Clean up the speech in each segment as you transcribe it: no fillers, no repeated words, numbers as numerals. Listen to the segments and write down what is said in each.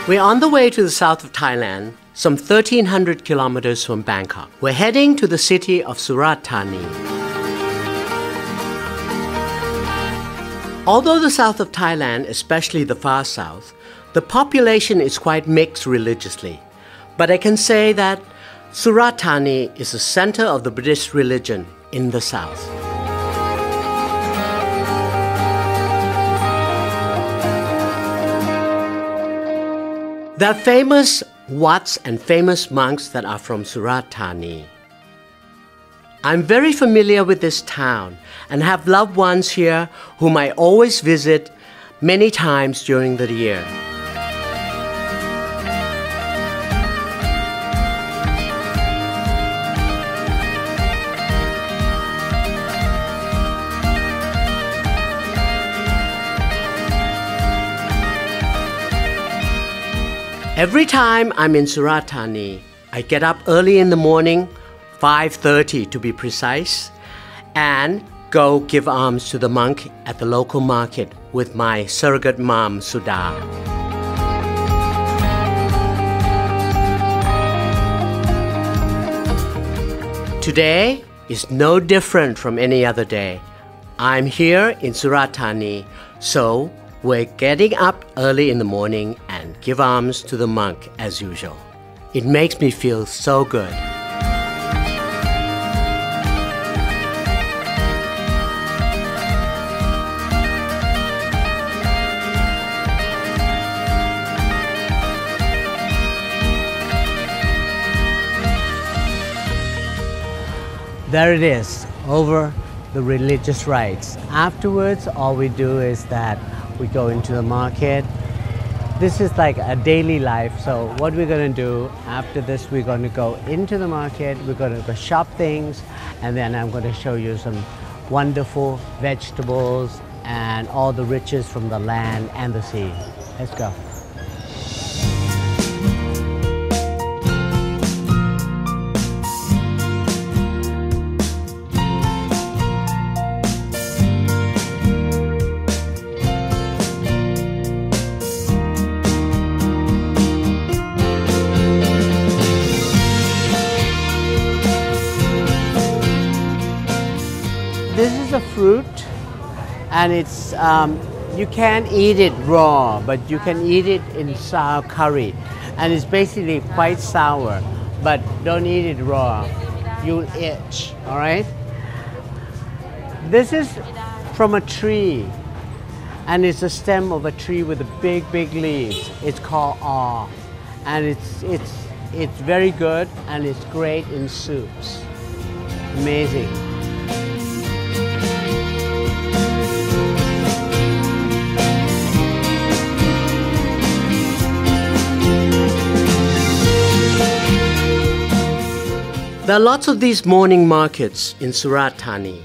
We're on the way to the south of Thailand, some 1,300 kilometers from Bangkok. We're heading to the city of Surat Thani. Although the south of Thailand, especially the far south, the population is quite mixed religiously. But I can say that Surat Thani is the center of the Buddhist religion in the south. There are famous wats and famous monks that are from Surat Thani. I'm very familiar with this town and have loved ones here whom I always visit many times during the year. Every time I'm in Surat Thani, I get up early in the morning, 5:30 to be precise, and go give alms to the monk at the local market with my surrogate mom, Sudha. Today is no different from any other day. I'm here in Surat Thani, so we're getting up early in the morning and give alms to the monk as usual. It makes me feel so good. There it is, over the religious rites. Afterwards, all we do is that we go into the market. This is like a daily life, so what we're going to do after this, we're going to go into the market, we're going to go shop things, and then I'm going to show you some wonderful vegetables and all the riches from the land and the sea. Let's go. This is a fruit, and it's you can't eat it raw, but you can eat it in sour curry, and it's basically quite sour. But don't eat it raw; you'll itch. All right. This is from a tree, and it's a stem of a tree with a big leaves. It's called aw, and it's very good, and it's great in soups. Amazing. There are lots of these morning markets in Surat Thani.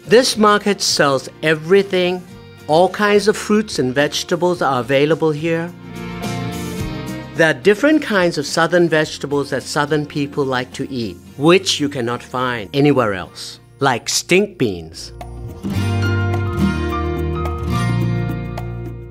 This market sells everything. All kinds of fruits and vegetables are available here. There are different kinds of southern vegetables that southern people like to eat, which you cannot find anywhere else, like stink beans.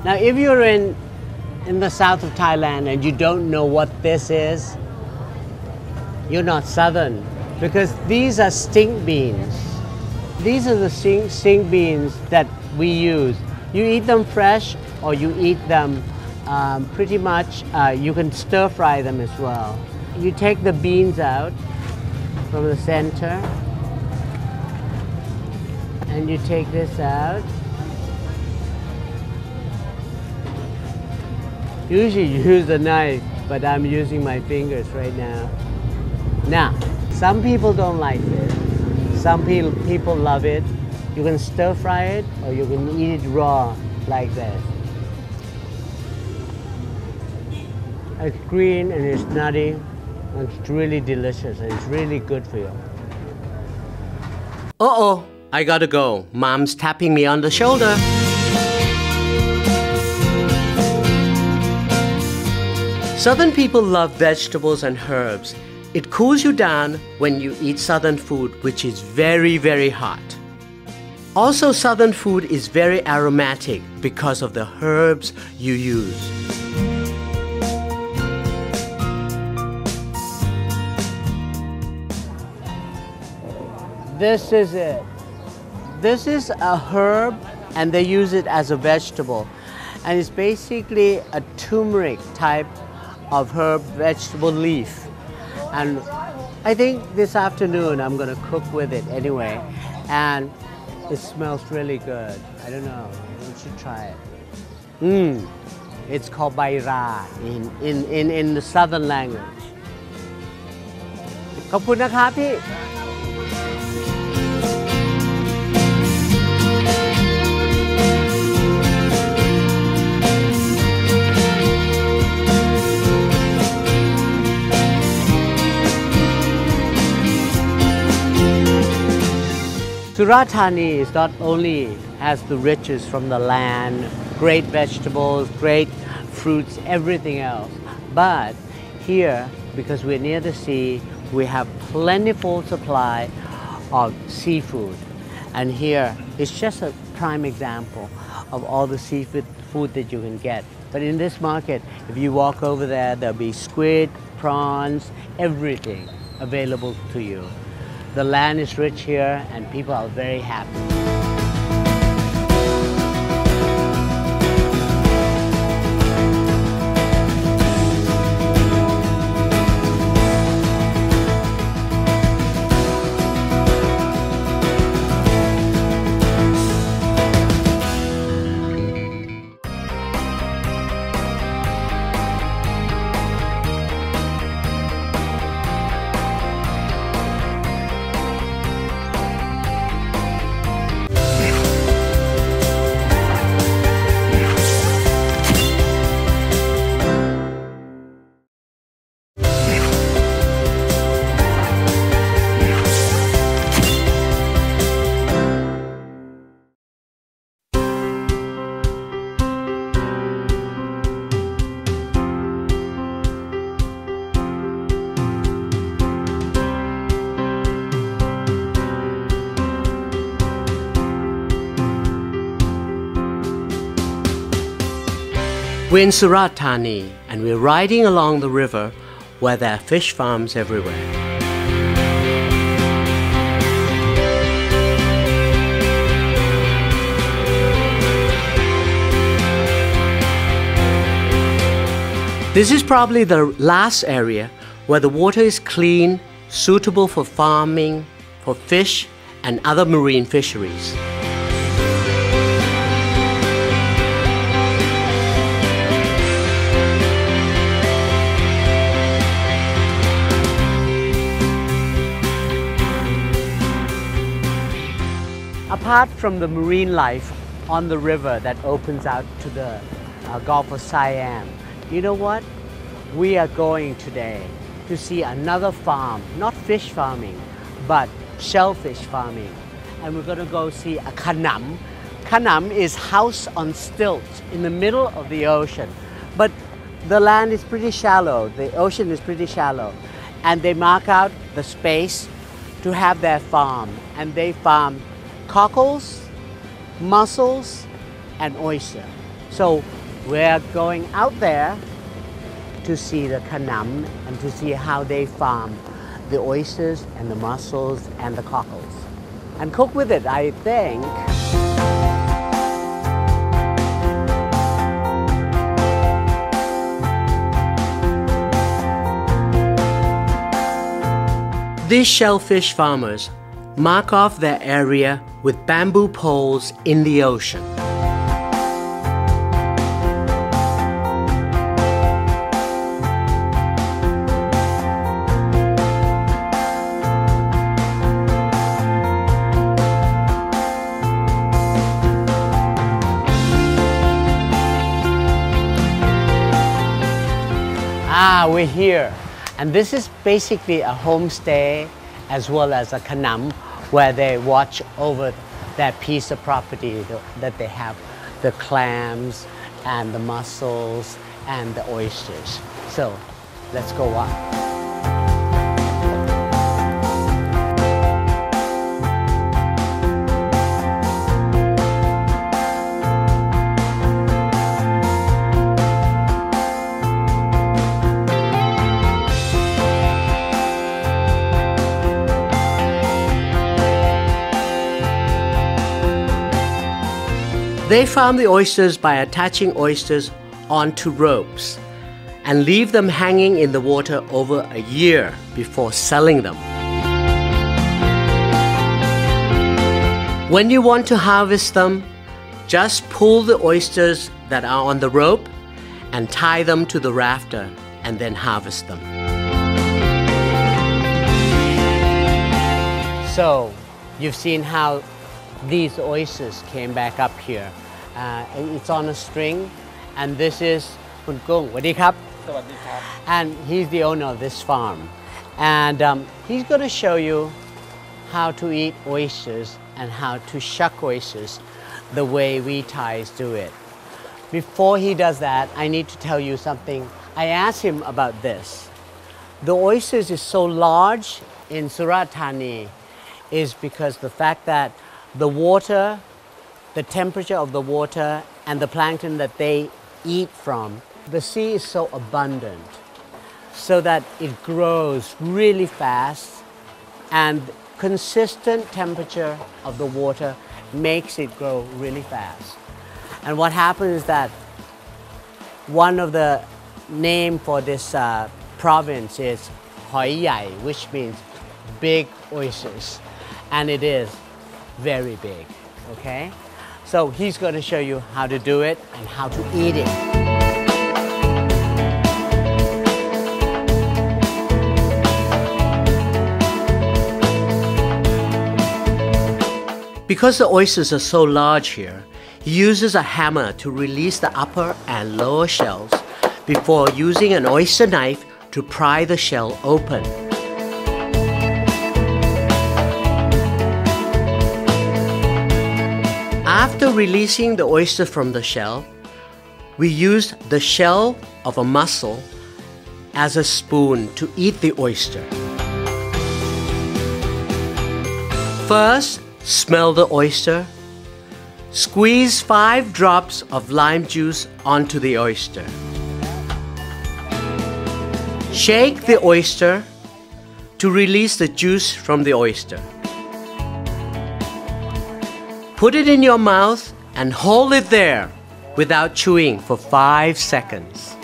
Now, if you're in the south of Thailand and you don't know what this is, you're not southern, because these are stink beans. These are the stink beans that we use. You eat them fresh, or you eat them pretty much, you can stir fry them as well. You take the beans out from the center, and you take this out. Usually you use a knife, but I'm using my fingers right now. Now, some people don't like this. Some people love it. You can stir fry it, or you can eat it raw like this. It's green and it's nutty, and it's really delicious, and it's really good for you. Uh-oh, I gotta go. Mom's tapping me on the shoulder. Southern people love vegetables and herbs. It cools you down when you eat southern food, which is very hot. Also, southern food is very aromatic because of the herbs you use. This is it. This is a herb and they use it as a vegetable. And it's basically a turmeric type of herb vegetable leaf. And I think this afternoon I'm gonna cook with it anyway. And it smells really good. I don't know, you should try it. It's called baira in the southern language. ขอบคุณนะครับพี่ Surat Thani is not only has the riches from the land, great vegetables, great fruits, everything else, but here, because we're near the sea, we have plentiful supply of seafood. And here is just a prime example of all the seafood that you can get. But in this market, if you walk over there, there'll be squid, prawns, everything available to you. The land is rich here and people are very happy. We're in Surat Thani and we're riding along the river where there are fish farms everywhere. This is probably the last area where the water is clean, suitable for farming, for fish and other marine fisheries. Apart from the marine life on the river that opens out to the Gulf of Siam, you know what? We are going today to see another farm, not fish farming, but shellfish farming. And we're going to go see a kanam. Kanam is house on stilts in the middle of the ocean. But the land is pretty shallow, the ocean is pretty shallow. And they mark out the space to have their farm. And they farm cockles, mussels, and oyster. So we're going out there to see the kanam and to see how they farm the oysters and the mussels and the cockles. And cook with it, I think. These shellfish farmers mark off their area with bamboo poles in the ocean. We're here, and this is basically a homestay as well as a kanam where they watch over that piece of property that they have, the clams and the mussels and the oysters. So let's go up. They farm the oysters by attaching oysters onto ropes and leave them hanging in the water over a year before selling them. When you want to harvest them, just pull the oysters that are on the rope and tie them to the rafter and then harvest them. So, you've seen how these oysters came back up here. It's on a string, and this is Kun Kung. Sawasdee krap. Sawasdee krap. And he's the owner of this farm. And he's going to show you how to eat oysters and how to shuck oysters the way we Thais do it. Before he does that, I need to tell you something. I asked him about this. The oysters is so large in Surat Thani is because the fact that the water, the temperature of the water and the plankton that they eat from, the sea is so abundant so that it grows really fast, and consistent temperature of the water makes it grow really fast. And what happens is that one of the name for this province is Hoi Yai, which means big oysters, and it is very big, okay? So he's going to show you how to do it and how to eat it. Because the oysters are so large here, he uses a hammer to release the upper and lower shells before using an oyster knife to pry the shell open. After releasing the oyster from the shell, we use the shell of a mussel as a spoon to eat the oyster. First, smell the oyster. Squeeze 5 drops of lime juice onto the oyster. Shake the oyster to release the juice from the oyster. Put it in your mouth and hold it there without chewing for 5 seconds.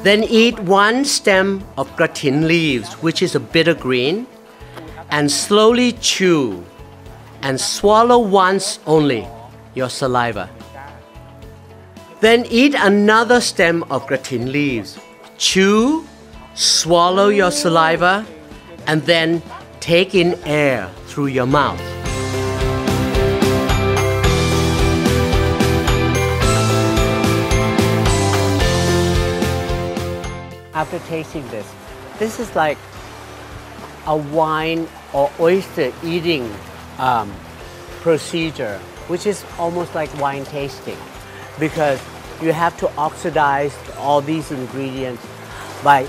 Then eat 1 stem of gratin leaves, which is a bitter green, and slowly chew and swallow once only your saliva. Then eat another stem of gratin leaves. Chew, swallow your saliva, and then take in air through your mouth. After tasting this, this is like a wine or oyster eating procedure, which is almost like wine tasting, because you have to oxidize all these ingredients by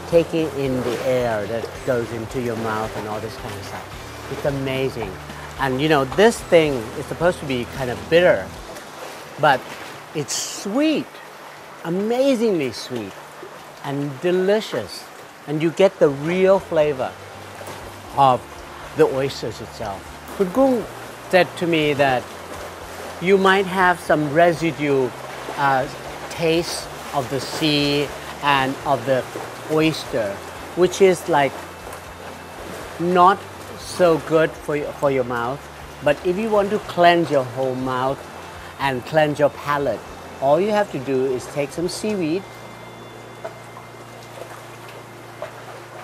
taking in the air that goes into your mouth and all this kind of stuff. It's amazing. And you know, this thing is supposed to be kind of bitter, but it's sweet, amazingly sweet and delicious. And you get the real flavor of the oysters itself. Kun Kung said to me that you might have some residue taste of the sea and of the oyster, which is like not so good for your mouth. But if you want to cleanse your whole mouth and cleanse your palate, all you have to do is take some seaweed,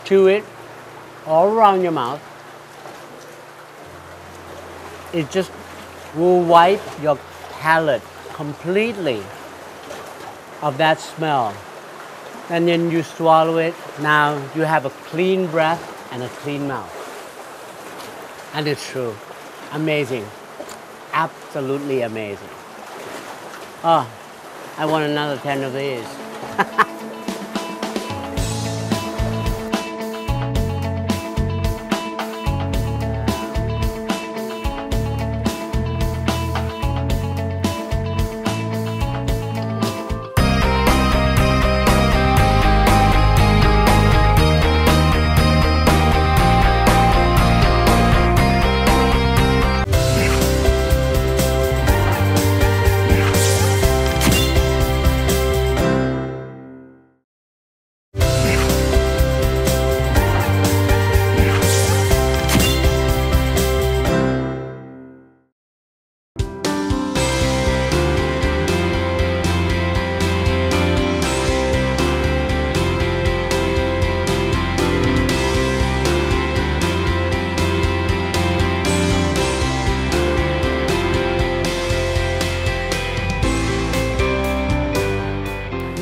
chew it all around your mouth. It just will wipe your palate completely of that smell. And then you swallow it. Now you have a clean breath and a clean mouth. And it's true. Amazing. Absolutely amazing. Oh, I want another 10 of these.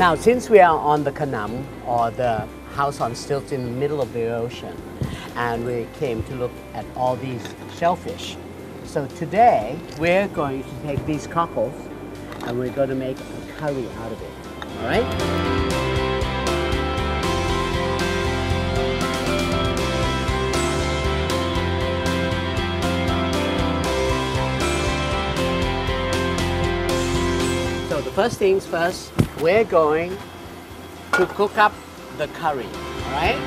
Now, since we are on the Kanam, or the house on stilts in the middle of the ocean, and we came to look at all these shellfish. So today, we're going to take these cockles and we're going to make a curry out of it. All right? So the first things first, we're going to cook up the curry, all right?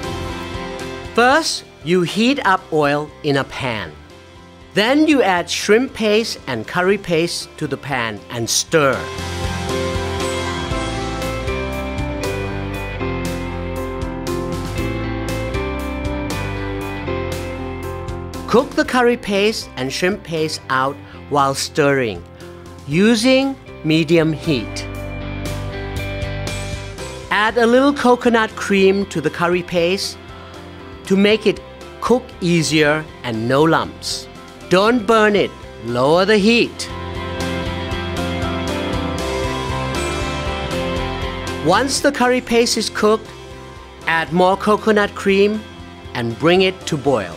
First, you heat up oil in a pan. Then you add shrimp paste and curry paste to the pan and stir. Cook the curry paste and shrimp paste out while stirring, using medium heat. Add a little coconut cream to the curry paste to make it cook easier and no lumps. Don't burn it, lower the heat. Once the curry paste is cooked, add more coconut cream and bring it to boil.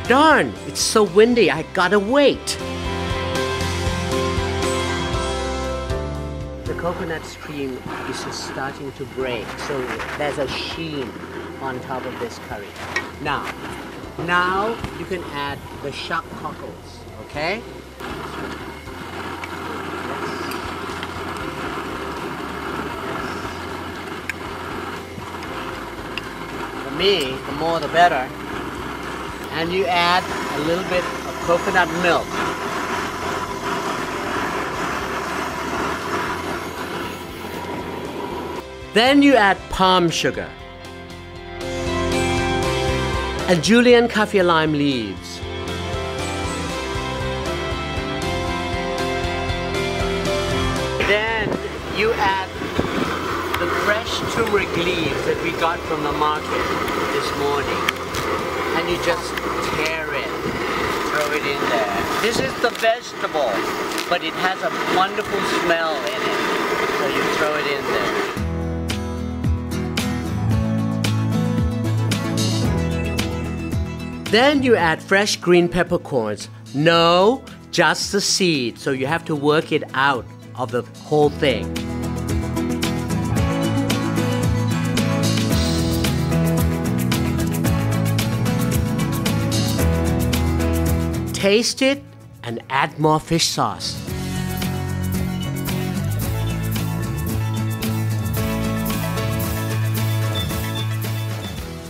Darn, it's so windy, I gotta wait. The coconut cream is just starting to break, so there's a sheen on top of this curry. Now you can add the shark cockles, okay? For me, the more the better. And you add a little bit of coconut milk. Then you add palm sugar and julienne kaffir lime leaves. Then you add the fresh turmeric leaves that we got from the market this morning. And you just tear it, throw it in there. This is the vegetable, but it has a wonderful smell in it. So you throw it in there. Then you add fresh green peppercorns. No, just the seed. So you have to work it out of the whole thing. Taste it and add more fish sauce.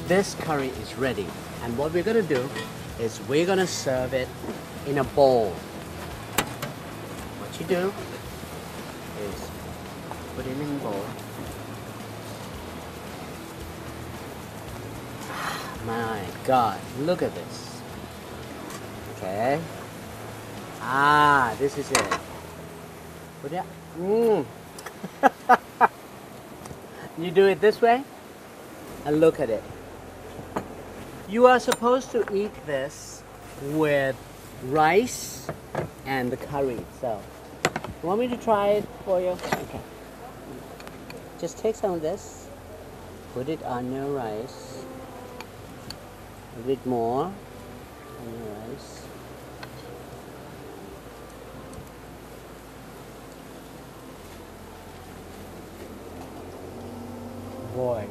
This curry is ready, and what we're going to do is we're going to serve it in a bowl. What you do is put it in a bowl. My God, look at this. Okay. This is it. Put it. You do it this way, and look at it. You are supposed to eat this with rice and the curry itself. You want me to try it for you? Okay. Just take some of this, put it on your rice. A bit more on your rice. Boy,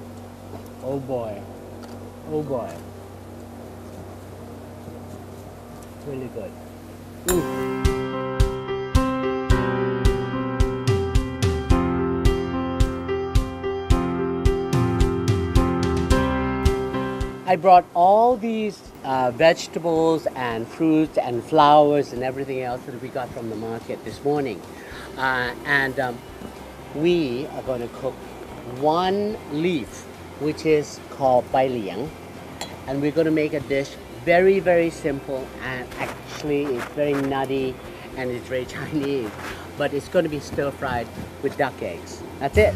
oh boy, oh boy. Really good. I brought all these vegetables and fruits and flowers and everything else that we got from the market this morning. We are going to cook one leaf, which is called bai liang, and we're going to make a dish very, very simple, and actually it's very nutty and it's very Chinese, but it's going to be stir-fried with duck eggs. That's it.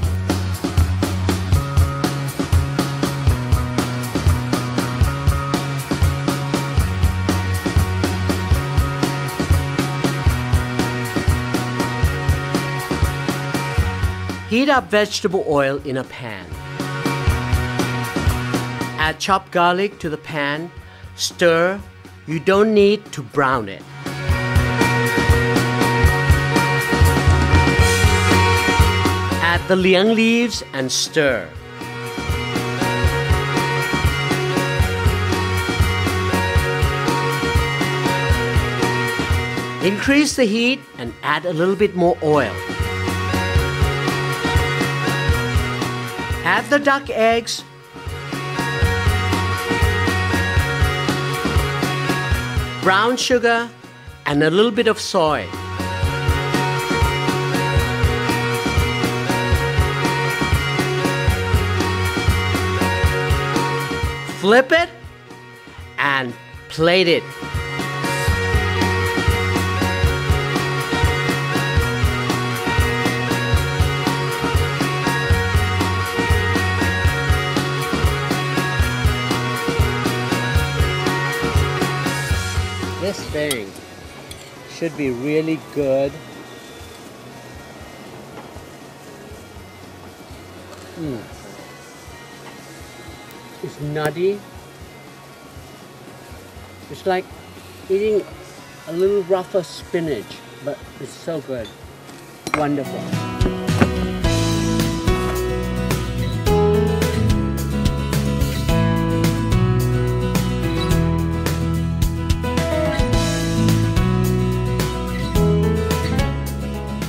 Heat up vegetable oil in a pan. Add chopped garlic to the pan. Stir. You don't need to brown it. Add the liang leaves and stir. Increase the heat and add a little bit more oil. Add the duck eggs, brown sugar, and a little bit of soy. Flip it and plate it. This thing should be really good. It's nutty. It's like eating a little rougher spinach, but it's so good. Wonderful.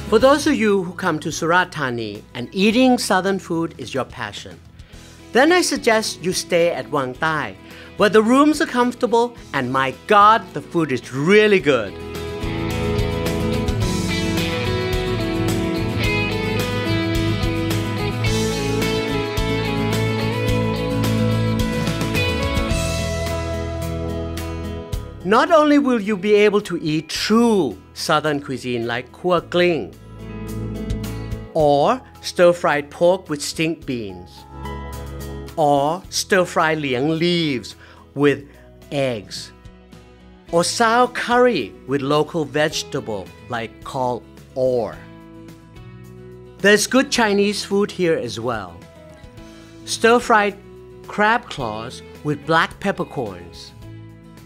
For those of you who come to Surat Thani and eating southern food is your passion, then I suggest you stay at Wang Tai, where the rooms are comfortable and my God, the food is really good. Not only will you be able to eat true southern cuisine like kua kling or stir-fried pork with stink beans or stir-fried liang leaves with eggs or sour curry with local vegetable like called or. There's good Chinese food here as well. Stir-fried crab claws with black peppercorns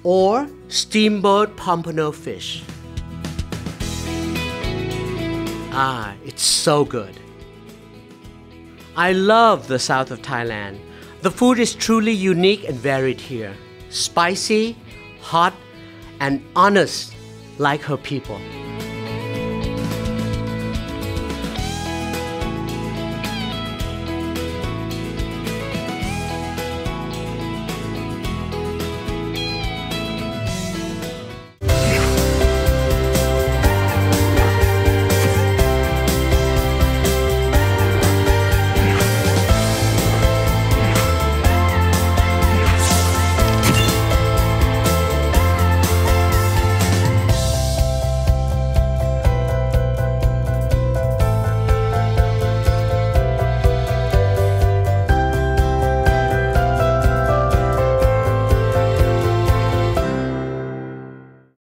or steamboat pompano fish. It's so good. I love the south of Thailand. The food is truly unique and varied here. Spicy, hot, and honest like her people.